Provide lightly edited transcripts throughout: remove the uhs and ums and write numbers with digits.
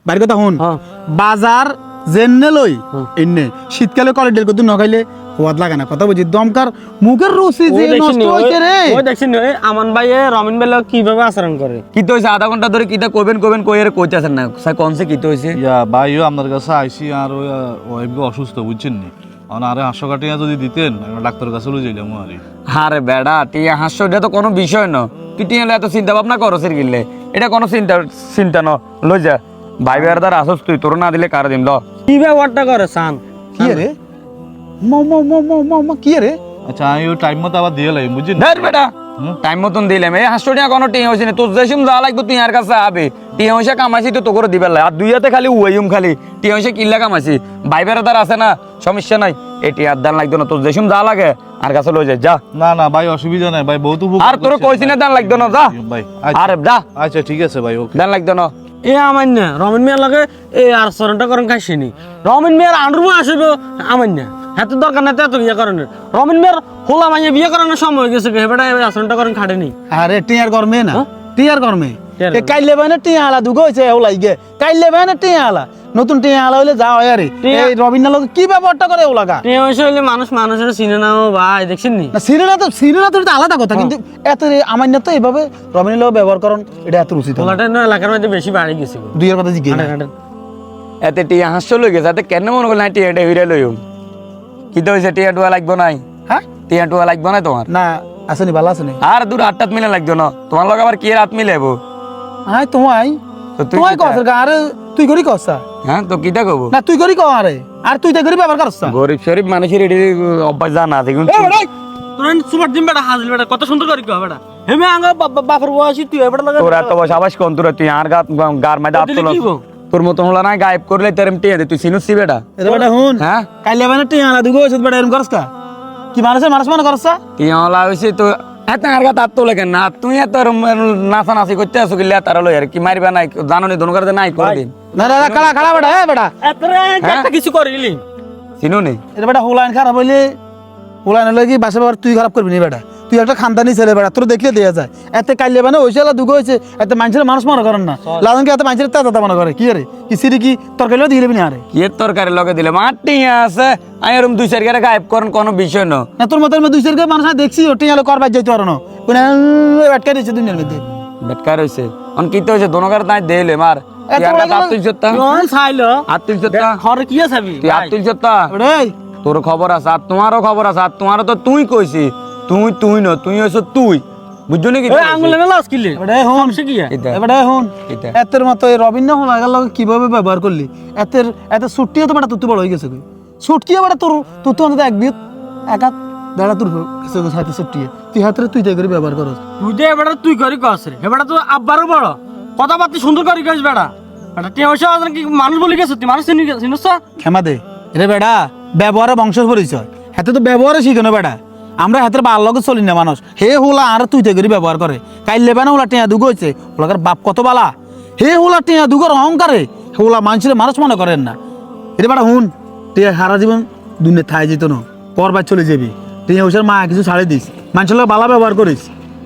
বাইর কথা হুন বাজার জেনে লই এনে শীতকালে কলেডেল কত নখাইলে হওয়াত লাগে না কথা বুঝি দমকার মুখের রুচি যে নষ্ট হইছে রে ওই দেখছিস আমান ভাই রমিন ভাই কিভাবে আচরণ করে কি তো হইছে আধা ঘন্টা ধরে কিটা কইবেন কইরে কইতাছেন না স্যার কোনসে কি তো হইছে ইয়া ভাইও আপনার কাছে আইসি আর ওই ওয়াইফ অসুস্থ বুঝছেন নি আরে 500 টাকা যদি দিতেন ডাক্তারের কাছে লই যাইলাম আরে আরে বেড়া টিয়া 500 এটা তো কোনো বিষয় না কি টিয়া এত চিন্তা ভাবনা করো সির গিললে এটা কোনো চিন্তা ন লই যা ভাই বেড়া দার আসস তুই তোর না দিলে কার দিম ল কি ব্যবহারটা করে সান কি রে কি রে আচ্ছা আমি ওই টাইম মতো আবার দিয়ে লাই বুঝছেন ধর বেটা টাইম মতন দিলাম এই 500 টাকা কোনো টিয়া হইছে না তোর যেসম যা লাগবে তুই আর কাছে আবে টিয়া হইছে কামাইছি তো তোর দিবে আর দুই হাতে খালি উইম খালি টিয়া হইছে কিল্লা কামাইছি ভাই বেড়া দার আছে না সমস্যা নাই এই টিয়ার দান লাগতো না তোর যেসম যা লাগে আর কাছে লই যা না না ভাই অসুবিধা নাই ভাই বহুত উপকার আর তোর কইছি না দান লাগতো না যা ভাই আরে যা আচ্ছা ঠিক আছে ভাই ওকে দান লাগতো না এ আমার না রমিন মিয়ার লগে এই আচরণটা করেন খাইছিনি রমিন মিয়ার আন্ডারবো আসবে আমার না এত দরকার নাই এত ইয়ে করেন রমিন মিয়ার হোলা মাইয়ে বিয়ে করানোর সময় হয়ে গেছে হেবেটা এই আচরণটা করেন খাটেনি আরে টিয়ার গরমে না টিয়ার গরমে এ কাইলে বানে টিয়া আলা দুগো হইছে ওলাই গে কাইলে বানে টিয়া আলা নতুন টিয়া আলা হইলে যা হয় আরে এই রবিনা লোক কি ব্যাপারটা করে ওলাগা টিয়া হইছে হইলে মানুষের চিনে না ভাই দেখছেন নি না সিনেমা তো এটা আলাদা কথা কিন্তু এত আমার না তো এইভাবে রবিনা লোক ব্যবহার করন এটা এত উচিত না হোলাটা না এলাকার মধ্যে বেশি বাড়ি গেছে দুইয়ের কথা জিজ্ঞেস এতে টিয়া 500 লই গেছে এতে কেন মনে করল না টিয়াটা হইরে লইম কি তো হইছে টিয়া টুয়া লাগবে নাই হ্যাঁ টিয়া টুয়া লাগবে না তোমার না আসেনি ভালো আসেনি আর দূর আটটাত মিলে লাগতো না তোমার লগে আবার কি রাত মিলাইবো আয় তোমায় তো তুই তোমায় কস আরে তুই করি কসা হ্যাঁ তো কিটা কব না তুই করি ক আরে আর তুই তা করি ব্যবহার করছ গরিব শরীফ মানুষের এটি অভ্যাস জানা আছে কিন্তু তোর সুপার দিন বেটা হাজিল বেটা কত সুন্দর করি কো বেটা হেমে আঙ্গা বাপের বয়সী তুই এবারে লাগা তোর এত বয়স আবাস কোন তোর তুই আর গার মাঝে হাত তোলস তোর মতন হলা না গায়েব করলে তেরম টিয়া দে তুই চিনুসি বেটা এটা বেটা হুন হ্যাঁ কাইলে বানে টিয়া আলা দুগো হইছে বেটা এরম করছ কা কি মানুষ মনে করছ টিয়া হলা হইছে তো এত আর গাত হাত তোলে কেন না তুই এত নাচা নাচি করতে আসো কি লেতার লই আর কি মারিবা নাই জানো নি দোনো করতে নাই করে দিন না না খাড়া বেটা বেটা এতরে একটা কিছু করিলি চিনো নি এটা বেটা হোলাইন খারাপ হইলে হোলাইন হলে কি বাসা বাবার তুই খারাপ করবি না বেটা তুই একটা খানদানি ছেলে বেটা তোর দেখলে দেয়া যায় এতে কাইলে বানে ওইসালা দুগো হইছে এতে মানুষের মানুষ মনে করেন না লালন কি এত মানুষের তাতা মনে করে কি রে কি সিরি কি তরকারিও দিয়ে দিবি না আরে কি এর তরকারি লগে দিলে মাটি আছে আমি এরম দুই চার গারে গায়েব করেন কোনো বিষয় না না তোর মতো দুই চার মানুষ দেখছি ওটি আলো করবার যাইতে পারো না কোন আটকা দিয়েছে দুনিয়ার মধ্যে বেটকার হইছে অন কি তো হইছে দোনো গারে তাই দেইলে মার তুই আর গাত তুই জত্তা কোন ছাইলো আর তুই জত্তা ঘরে কি আছবি তুই আর তুই জত্তা ওরে তোর খবর আছে আর তোমারও খবর আছে আর তোমারও তো তুই কইছি তুই না তুই হইছ তুই বুঝছো নাকি ওই আঙ্গুলে না লাস কিলে এবারে হুন সে কি এবারে হুন এটা এতের মতো এই রবিন না হোলা গেল কিভাবে ব্যবহার করলি এত ছুটটিও তো বেটা তুই বড় হয়ে গেছে কই ছুটকিও বেটা তোর তুই তো অন্তত এক বিয়ে এক হাত দাঁড়া তোর হাতে ছুটটিয়ে তুই হাতে তুই তাই করে ব্যবহার করস তুই দে বেটা তুই করি কস রে বেটা তো আব্বারও বড় কথাবার্তা সুন্দর করি কস বেটা বেটা টিয়া হইছে কি মানুষ বলি গেছ তুই মানুষ চিনিস ক্ষমা দে রে বেটা ব্যবহারে বংশের পরিচয় হাতে তো ব্যবহারে শিখে বেটা আমরা হাতের ভাল লগে চলি না মানুষ হে হোলা আর তুই তাই করে ব্যবহার করে কাইলে বানা হোলা টিয়া দুগো হইছে হোলাকার বাপ কত বালা হে হোলা টিয়া দুগোর অহংকারে হোলা মানুষের মানুষ মনে করেন না এটা বেটা হুন টিয়া সারা জীবন দুনিয়া থাই যেত না পরবার চলে যাবি টিয়া হইসার মা কিছু ছাড়ে দিস মানুষের লোক ভালো ব্যবহার করিস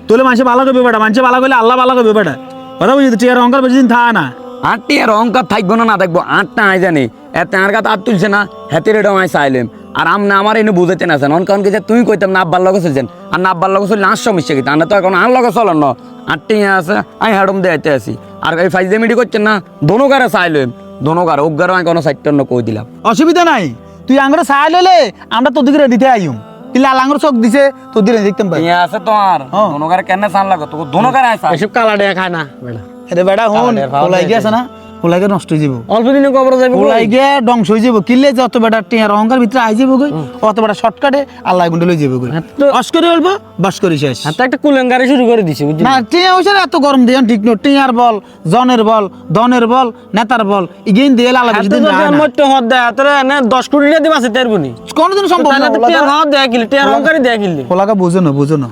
তোলে মানুষে ভালো করবে বেটা মানুষে ভালো করলে আল্লাহ ভালো করবে বেটা কথা বুঝি টিয়ার অহংকার বেশি দিন থাকা না আটটি আর অহংকার থাকবো না দেখবো আটটা আই জানি এত আর গাত হাত তুলছে না হেতের এটাও আই চাইলেম আর আমনা আমার এনে বুঝাইতেন আছেন অনকান কি তুই কইতাম না আব্বার লগে চলছেন আর না আব্বার লগে চললে আর সমস্যা কি আনা তো এখন আর লগে চলেন না আটটি আছে আমি হ্যাডম দেয়াইতে আছি আর এই ফাইজে মিটি করছেন না দোনো গারে চাইলেম দোনো গারে ওগারও আমি কোনো সাইটন্ন কই দিলাম অসুবিধা নাই তুই আঙ্গুরে চাই লইলে আমরা তোর দিকে দিতে আইম তুই লাল আঙ্গুর চোখ দিছে তোর দিকে দেখতাম পাই ইয়া আছে তোমার দোনো গারে কেন চান লাগো তো দোনো গারে আইসা এসব কালা দেয়া খায় না বেটা এটা বেটা হুন ওলাই গিয়েছে না ওলাই গিয়ে নষ্ট হয়ে যাব অল্প দিনে কবর যাবে ওলাই গিয়ে ধ্বংস হয়ে যাব কিলে যত বেটা টিয়ার অহংকার ভিতরে আই যাব গই অত বেটা শর্টকাটে আল্লাহ গুন্ডে লই যাব গই অস্করি বলবো বাসকরি শেষ হাতে একটা কুলেঙ্গারি শুরু করে দিছে বুঝলি না টিয়া হইছে এত গরম দিয়ে ঠিক ন টিয়ার বল জনের বল দনের বল নেতার বল ইগেন দিয়ে আল্লাহ বেশি দিন না মত হদ দেয় তোরে না 10 কোটি টাকা দিবা আছে তেরবনি কোনদিন সম্ভব না টিয়ার হদ দেয়া কিলে টিয়ার অহংকারই দেয়া কিলে ওলাকা বুঝো না